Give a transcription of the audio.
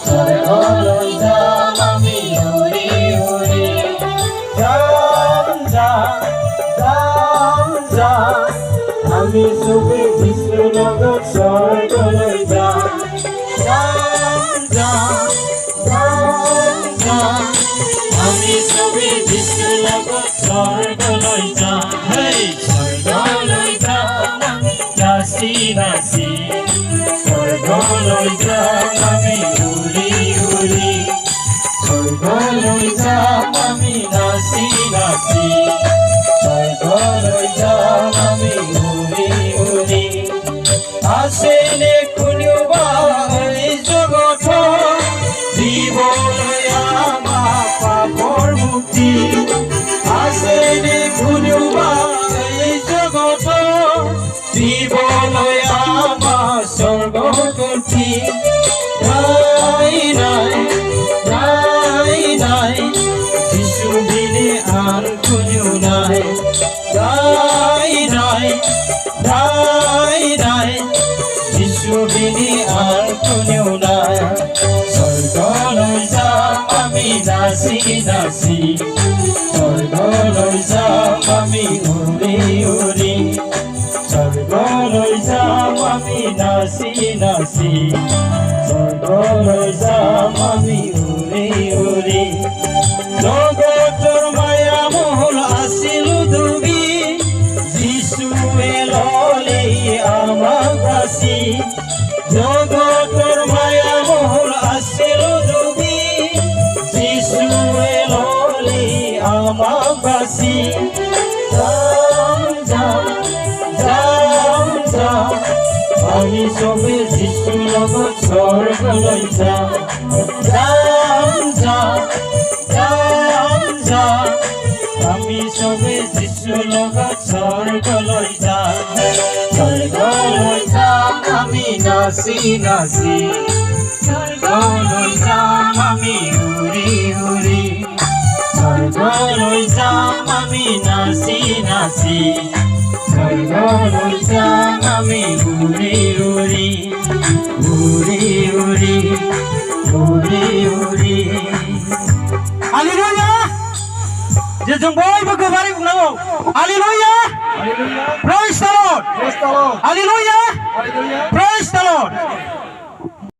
স্বর্গলৈ যাম আমি উৰি উৰি যাম যাম যাম যাম আমি চবে যিশুৰ লগত স্বৰ্গলৈ যাম যাম যাম যাম যাম আমি চবে যিশুৰ লগত স্বৰ্গলৈ যাম হেই স্বৰ্গলৈ যাম আমি নাচি নাচি স্বৰ্গলৈ যাম আমি উৰি উৰি স্বৰ্গলৈ যাম আমি নাচি নাচি স্বৰ্গলৈ যাম আমি উৰি উৰি আছেনে কোনোবা এই জগতত দিবলৈ আমাক পাপৰ মুক্তি আছেনে কোনোবা এই জগতত দিবলৈ আমাক স্বৰ্গগতি নাই নাই নাই নাই যিশু বিনে আন কোনেও নাই নাই নাই নাই নাই যিশু বিনে আন কোনেও নাই স্বৰ্গলৈ যাম আমি নাচি নাচি স্বৰ্গলৈ যাম আমি উৰি উৰি স্বৰ্গলৈ যাম আমি নাচি নাচি স্বৰ্গলৈ যাম আমি উৰি উৰি জগতৰ মায়া মোহৰ আছিলো ডুবি যিশুৱে ল'লে আমাক বাচি জগতৰ মায়া মোহৰ আছিলো ডুবি যিশুৱে ল'লে আমাক বাচি যাম যাম যাম যাম আমি চবে যিশুৰ লগত স্বৰ্গলৈ যাম যাম যাম যাম যাম আমি চবে যিশুৰ লগত স্বৰ্গলৈ যাম স্বৰ্গলৈ যাম আমি নাচি নাচি স্বৰ্গলৈ যাম আমি উৰি উৰি স্বৰ্গলৈ যাম আমি নাচি নাচি স্বৰ্গলৈ যাম আমি উৰি উৰি উৰি উৰি উৰি উৰি Haleluya! Jejong bयबो गोबारै बुंनांगौ Haleluya! Praise the Lord! Haleluya! Praise